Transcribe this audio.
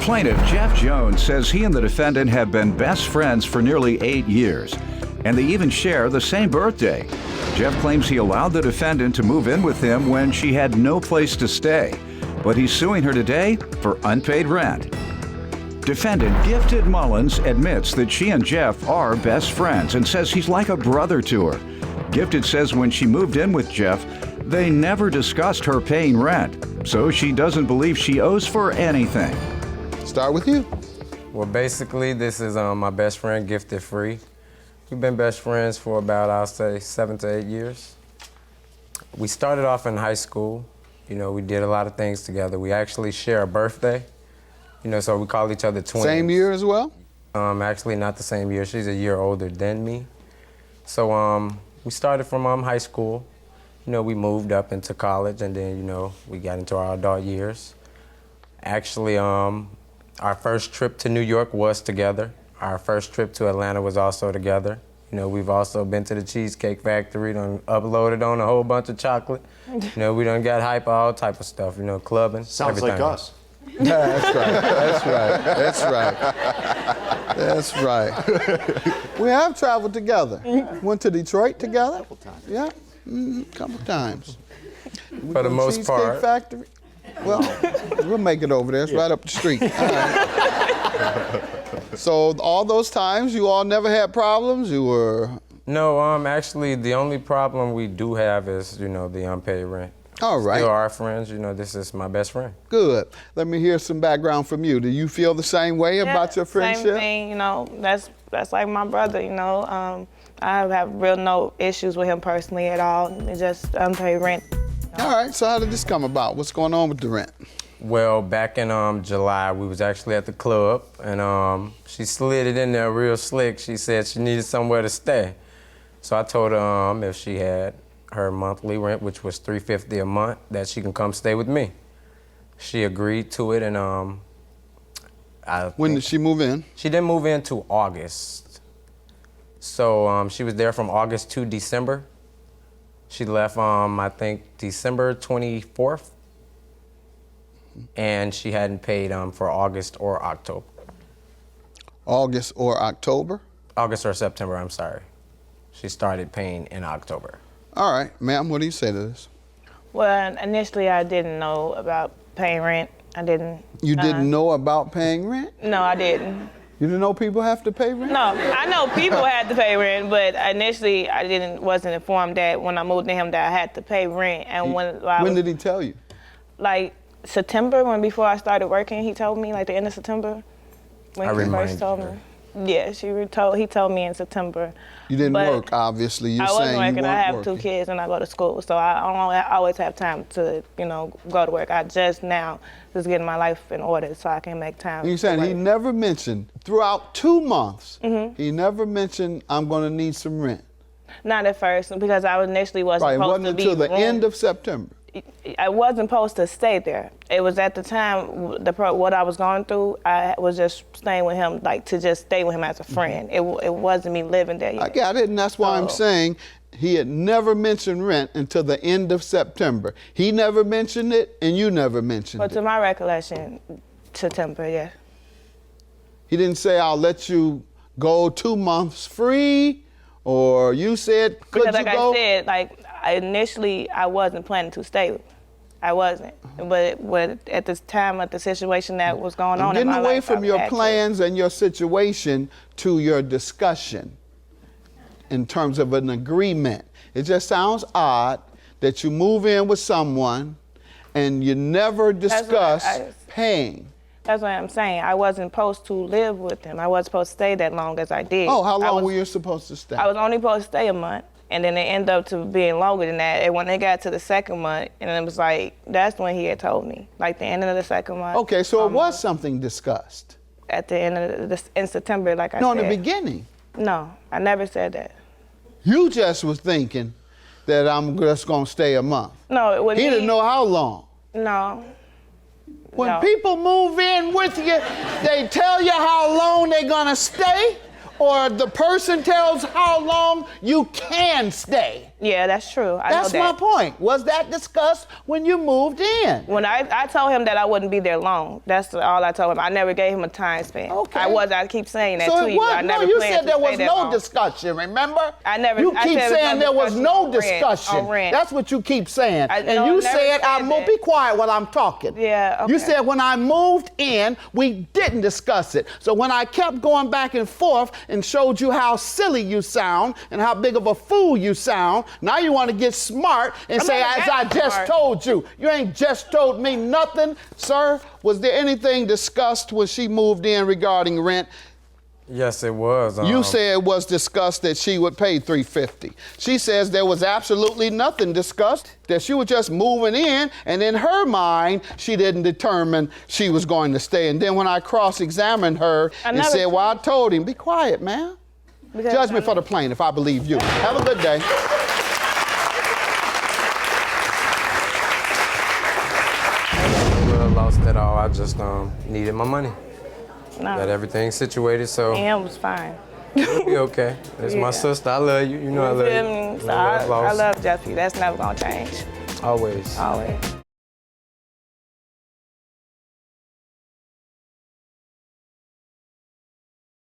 Plaintiff Jeff Jones says he and the defendant have been best friends for nearly 8 years, and they even share the same birthday. Jeff claims he allowed the defendant to move in with him when she had no place to stay, but he's suing her today for unpaid rent. Defendant Gifted Mullins admits that she and Jeff are best friends and says he's like a brother to her. Gifted says when she moved in with Jeff, they never discussed her paying rent, so she doesn't believe she owes for anything. Start with you. Well, basically, this is my best friend, Gifted Free. We've been best friends for about, I'll say, 7 to 8 years. We started off in high school. You know, we did a lot of things together. We actually share a birthday. You know, so we call each other twins. Same year as well? Actually, not the same year. She's a year older than me. So we started from high school. You know, we moved up into college, and then, you know, we got into our adult years. Actually, our first trip to New York was together. Our first trip to Atlanta was also together. You know, we've also been to the Cheesecake Factory, done uploaded on a whole bunch of chocolate. You know, we done got hype, all type of stuff, you know, clubbing. Sounds everything. like us. That's right. We have traveled together. Went to Detroit together. Couple times. Yeah, couple times. For the most Cheesecake part. Factory. Well, we'll make it over there. It's right up the street. All right. So all those times, you all never had problems? You were... No, actually, the only problem we do have is, you know, the unpaid rent. All right. Still are friends, you know, this is my best friend. Good. Let me hear some background from you. Do you feel the same way about your friendship? Same thing, you know, that's like my brother, you know. I have real no issues with him personally at all. It's just unpaid rent. All right, so how did this come about? What's going on with the rent? Well, back in July, we was actually at the club, and she slid it in there real slick. She said she needed somewhere to stay. So I told her if she had her monthly rent, which was $350 a month, that she can come stay with me. She agreed to it, and When did she move in? She didn't move in till August. So she was there from August to December. She left, I think, December 24th. And she hadn't paid for August or October. August or October? August or September, I'm sorry. She started paying in October. All right, ma'am, what do you say to this? Well, initially I didn't know about paying rent. I didn't. You didn't know about paying rent? No, I didn't. You didn't know people have to pay rent? No, I know people had to pay rent, but initially I wasn't informed that when I moved to him that I had to pay rent. And when did he tell you? Like September, before I started working, he told me, like the end of September, when he first told me. Yeah, he told me in September. You didn't work, obviously. I wasn't working. I have 2 kids and I go to school, so I don't always have time to, you know, go to work. I just getting my life in order so I can make time. You said he never mentioned, throughout 2 months, he never mentioned, I'm going to need some rent. Not at first, because I initially wasn't supposed to be. It wasn't until the end of September. I wasn't supposed to stay there. It was at the time, what I was going through, I was just staying with him, like to just stay with him as a friend. It wasn't me living there yet. I got it, and that's why I'm saying he had never mentioned rent until the end of September. He never mentioned it, and you never mentioned it. But to my recollection, September, yeah. He didn't say, I'll let you go 2 months free, or you said, could you go? Because like I said, initially, I wasn't planning to stay. I wasn't. But at this time, at the situation that was going on in my life, getting away from your plans and your situation to your discussion in terms of an agreement. It just sounds odd that you move in with someone and you never discuss paying. That's what I'm saying. I wasn't supposed to live with him. I wasn't supposed to stay that long as I did. Oh, how long were you supposed to stay? I was only supposed to stay a month. And then it ended up to being longer than that. And when they got to the second month, and it was like, that's when he had told me, like the end of the second month. Okay, so it was something discussed. At the end of in September, like I said. No, in the beginning. No, I never said that. You just was thinking that I'm just gonna stay a month. No, he didn't know how long. No. When people move in with you, they tell you how long they're gonna stay, or the person tells how long you can stay. Yeah, that's true. I That's know my that. point. Was that discussed when you moved in? When I told him that I wouldn't be there long. That's all I told him. I never gave him a time span. Okay. I keep saying that So to it you. was, I no, never you planned said to there stay was that no long. discussion, remember? I never- You I keep said there was saying no there was discussion no on rent, discussion. on rent. That's what you keep saying. I- And no, you I never said, said I'm going to that. be quiet while I'm talking. Yeah, okay. You said when I moved in, we didn't discuss it. So when I kept going back and forth and showed you how silly you sound and how big of a fool you sound, now you want to get smart and I'm say, not as that I just smart. told you. You ain't just told me nothing. Sir, was there anything discussed when she moved in regarding rent? Yes, it was. You said it was discussed that she would pay $350. She says there was absolutely nothing discussed, that she was just moving in, and in her mind, she didn't determine she was going to stay. And then when I cross-examined her and never said, well, I told him, be quiet, man. Because Judgment for the plaintiff, I believe you. Have a good day. I lost it all. I just needed my money. No. Got everything situated, so And was fine. it'll be okay. It's my Yeah. sister. I love you. You know I You love feel you. me? So No love I lost. love Jesse. That's never gonna change. Always. Always.